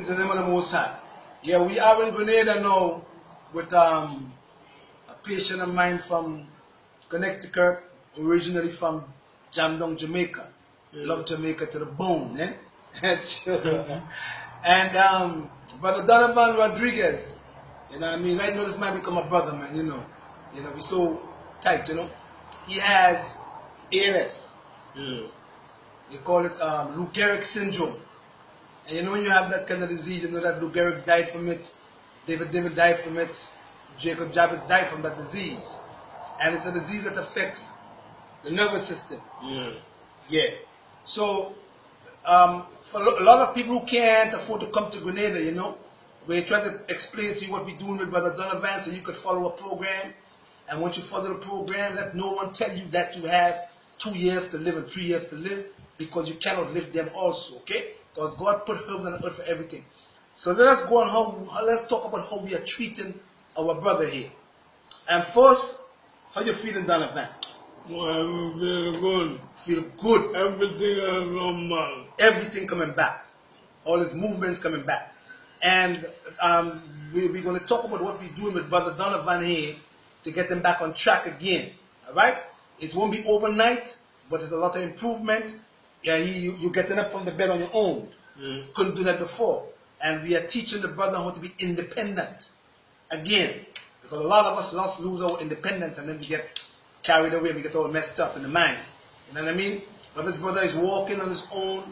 Praise the name of the Most High. Yeah, we are in Grenada now with a patient of mine from Connecticut, originally from Jamdong, Jamaica. Love Jamaica to the bone, eh? And Brother Donovan Rodriguez, you know what I mean? Right now this man become a brother, man, you know. You know, we're so tight, you know. He has ALS. Yeah. They call it Lou Gehrig syndrome. And you know when you have that kind of disease, you know that Lou Gehrig died from it, David died from it, Jacob Javits died from that disease. And it's a disease that affects the nervous system. Yeah. Yeah. So, for a lot of people who can't afford to come to Grenada, you know, we try to explain to you what we're doing with Brother Donovan so you could follow a program. And once you follow the program, let no one tell you that you have 2 years to live and 3 years to live, because you cannot live them also, okay? Because God put herbs on the earth for everything. So let us go on let's talk about how we are treating our brother here. And first, how you feeling, Donovan? Well, I'm feeling good. Feel good. Everything is normal. Everything coming back. All his movements coming back. And we're going to talk about what we're doing with Brother Donovan here to get him back on track again. All right? It won't be overnight, but it's a lot of improvement. Yeah, you're getting up from the bed on your own. Yeah. Couldn't do that before. And we are teaching the brother how to be independent again. Because a lot of us lose our independence and then we get carried away, we get all messed up in the mind. You know what I mean? But this brother is walking on his own.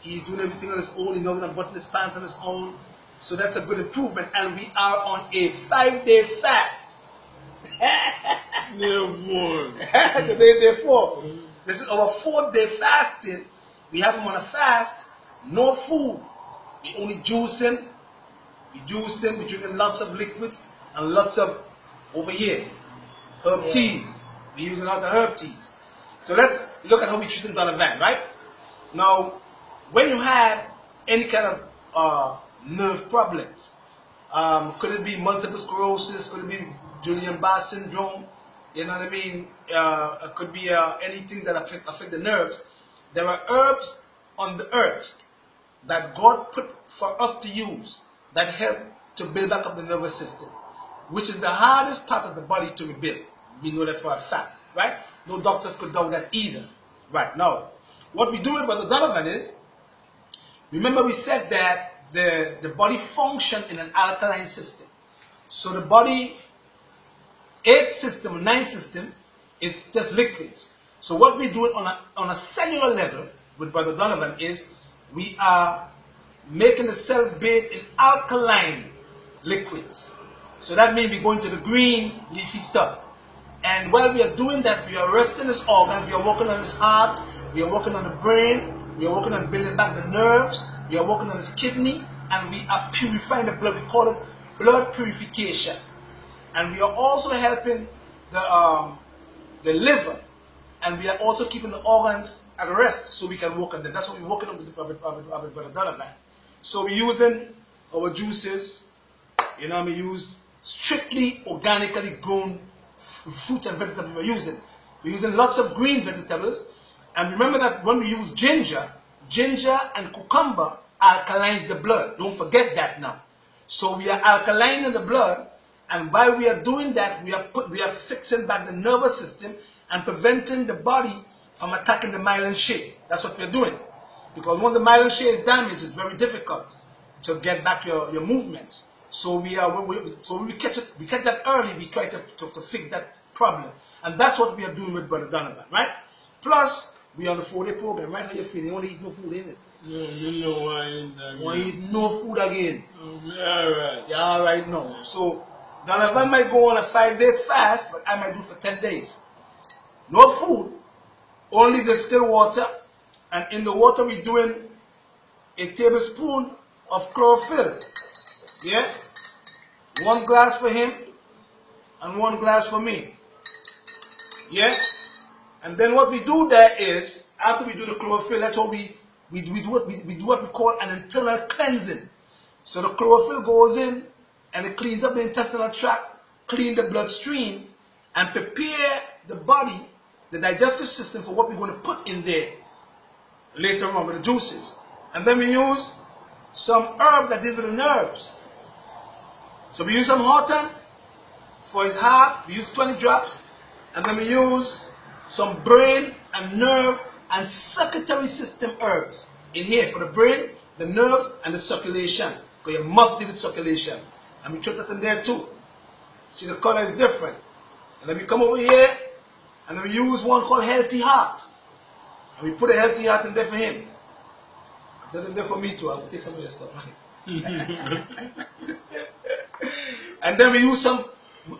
He's doing everything on his own. He's not going to button his pants on his own. So that's a good improvement. And we are on a 5-day fast. Therefore. Therefore, this is our 4th-day fasting. We have him on a fast, no food. We only juicing. We drinking lots of liquids and lots of, over here, herb teas. We're using a lot of herb teas. So let's look at how we treat Donovan, right? Now, when you have any kind of nerve problems, could it be multiple sclerosis? Could it be Guillain-Barré syndrome? You know what I mean? It could be anything that affect the nerves. There are herbs on the earth that God put for us to use that help to build back up the nervous system, which is the hardest part of the body to rebuild. We know that for a fact, right? No doctors could doubt that either. Right, now, what we do with Brother Donovan is, remember we said that the body functions in an alkaline system. So the body 8th system, 9th system is just liquids. So what we do on a cellular level with Brother Donovan is we are making the cells bathe in alkaline liquids. So that means we go into the green leafy stuff. And while we are doing that, we are resting his organs, we are working on his heart, we are working on the brain, we are working on building back the nerves, we are working on his kidney, and we are purifying the blood. We call it blood purification. And we are also helping the liver, and we are also keeping the organs at rest so we can work on them. That's what we're working on with Brother Donovan. So we're using our juices, you know, we use strictly organically grown fruits and vegetables we're using. We're using lots of green vegetables. And remember that when we use ginger and cucumber alkalines the blood. Don't forget that now. So we are alkalining the blood, and while we are doing that, we are fixing back the nervous system and preventing the body from attacking the myelin sheath. That's what we're doing. Because when the myelin sheath is damaged, it's very difficult to get back your movements. So when we catch that early, we try to fix that problem. And that's what we are doing with Brother Donovan, right? Plus, we are on the 4-day program, right? How you feeling? You want to eat no food, ain't it? Yeah, you know why I ain't that. You want to eat no food again? Alright. Yeah, alright, no. So, Donovan might go on a 5-day fast, but I might do for 10 days. No food, only distilled water, and in the water we're doing a tablespoon of chlorophyll. Yeah? 1 glass for him and 1 glass for me. Yeah? And then what we do there is, after we do the chlorophyll, that's what we do what we call an internal cleansing. So the chlorophyll goes in and it cleans up the intestinal tract, clean the bloodstream, and prepare the body, the digestive system, for what we're going to put in there later on with the juices. And then we use some herbs that deal with the nerves. So we use some Horton for his heart. We use 20 drops. And then we use some brain and nerve and circulatory system herbs in here for the brain, the nerves, and the circulation. Because you must deal with circulation. And we put that in there too. See, the color is different. And then we come over here, and then we use one called Healthy Heart. And we put a Healthy Heart in there for him. That's in there for me too. I will take some of your stuff, right? And then we use some,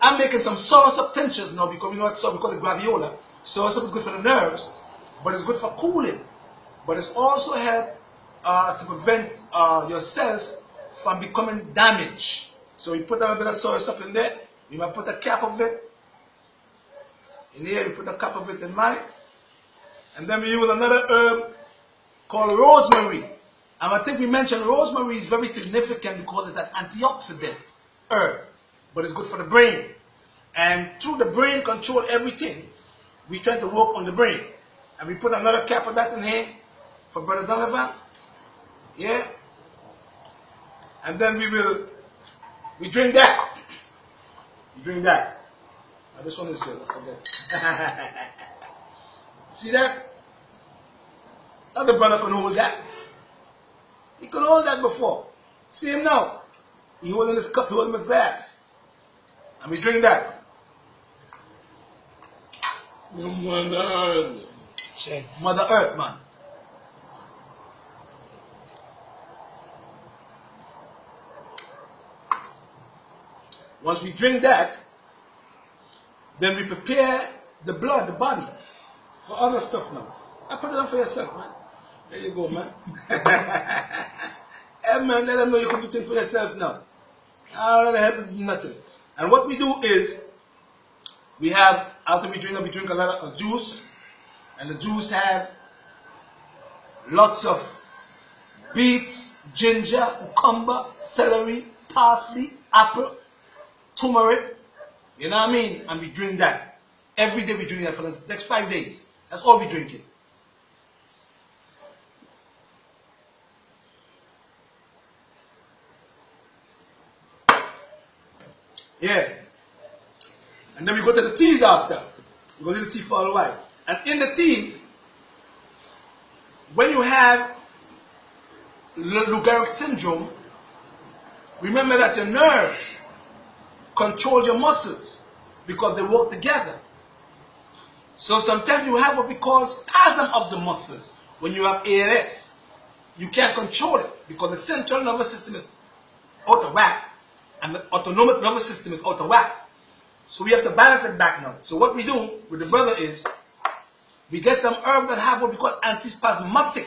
I'm making some soursop tinctures now because we know what we call it graviola. Soursop is good for the nerves, but it's good for cooling. But it's also help to prevent your cells from becoming damaged. So we put a little bit of soursop in there. We might put a cap of it. In here we put a cap of it in mine. And then we use another herb called rosemary. And I think we mentioned rosemary is very significant because it's an antioxidant herb. But it's good for the brain. And through the brain control everything, we try to work on the brain. And we put another cap of that in here for Brother Donovan. Yeah. And then we drink that. We drink that. Now this one is good, I forget. See that? Other brother can hold that. He could hold that before. See him now. He holding his cup, he holding his glass. And we drink that. Mother Earth. Cheers. Mother Earth, man. Once we drink that, then we prepare the blood, the body, for other stuff now. I put it on for yourself, man. There you go, man. Hey, man, let them know you can do things for yourself now. I don't help with nothing. And what we do is, we have, after we drink a lot of juice, and the juice have lots of beets, ginger, cucumber, celery, parsley, apple, turmeric, you know what I mean? And we drink that. Every day we drink that for the next 5 days. That's all we drinking. Yeah. And then we go to the teas after. We go to the tea for a while. And in the teas, when you have Lou Gehrig's syndrome, remember that your nerves control your muscles because they work together. So sometimes you have what we call spasm of the muscles. When you have ALS, you can't control it because the central nervous system is out of whack and the autonomic nervous system is out of whack. So we have to balance it back now. So what we do with the brother is we get some herbs that have what we call antispasmodic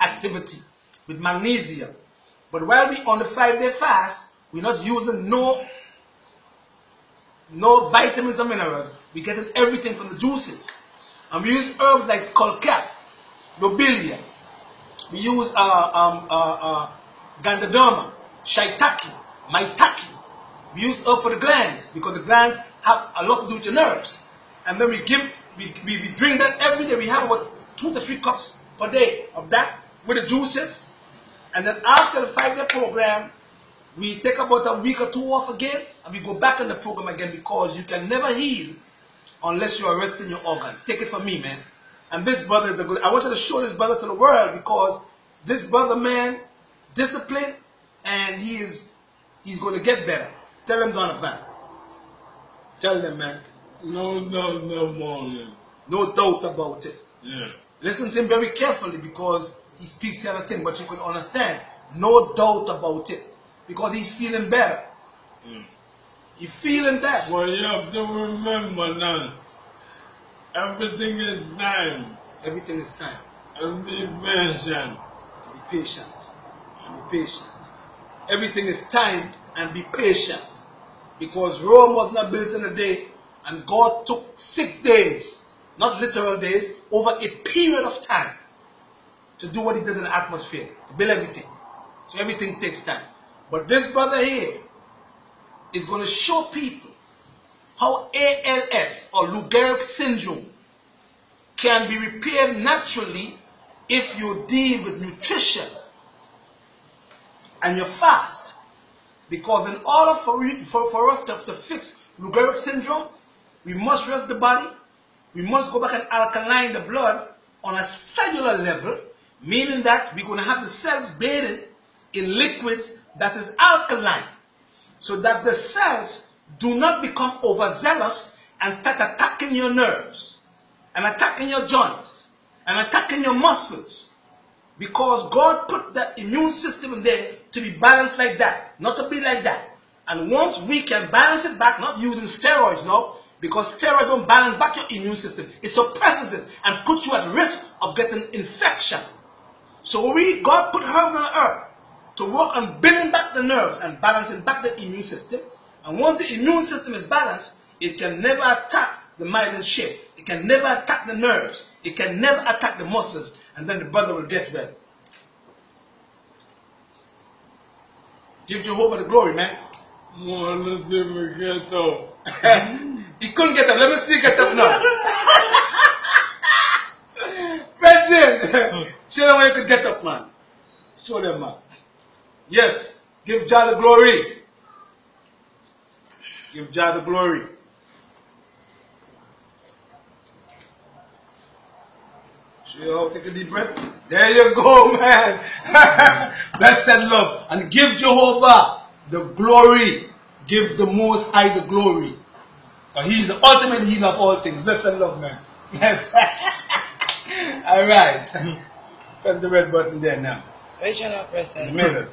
activity with magnesium. But while we on the 5-day fast, we're not using no vitamins or minerals. We're getting everything from the juices. And we use herbs like skullcap, lobelia. We use Gandharma, shiitake, maitake. We use herb for the glands because the glands have a lot to do with your nerves. And then we drink that every day. We have about 2 to 3 cups per day of that with the juices. And then after the 5-day program, we take about a week or 2 off again, and we go back on the program again because you can never heal unless you are resting your organs. Take it from me, man. And this brother is good. I wanted to show this brother to the world because this brother, man, disciplined, and he's going to get better. Tell them, Donovan. Tell them, man. No doubt about it. No doubt about it. Yeah. Listen to him very carefully because he speaks the other thing, but you can understand. No doubt about it. Because he's feeling better. He's feeling better. Well, you have to remember now, everything is time. Everything is time. And be patient. Be patient. And be patient. Everything is time and be patient. Because Rome was not built in a day, and God took 6 days, not literal days, over a period of time to do what he did in the atmosphere, to build everything. So everything takes time. But this brother here is going to show people how ALS or Lou Gehrig syndrome can be repaired naturally if you deal with nutrition. and you fast. Because in order for us to fix Lou Gehrig syndrome, we must rest the body, we must go back and alkaline the blood on a cellular level, meaning that we're going to have the cells bathing in liquids that is alkaline, so that the cells do not become overzealous and start attacking your nerves, and attacking your joints, and attacking your muscles. Because God put the immune system in there to be balanced like that, not to be like that. And once we can balance it back, not using steroids, no, because steroids don't balance back your immune system. It suppresses it and puts you at risk of getting infection. So God put herbs on the earth to work on building back the nerves and balancing back the immune system. And once the immune system is balanced, it can never attack the myelin sheath. It can never attack the nerves. It can never attack the muscles. And then the brother will get well. Give Jehovah the glory, man. Let's see if we get up. He couldn't get up. Let me see you get up now. Brethren, show them how you could get up, man. Show them, man. Yes. Give Jah the glory. Give Jah the glory. Show you how to take a deep breath. There you go, man. Blessed love. And give Jehovah the glory. Give the Most High the glory. He is the ultimate healer of all things. Blessed love, man. Yes. All right. Press the red button there now. Where should I press it? In the middle.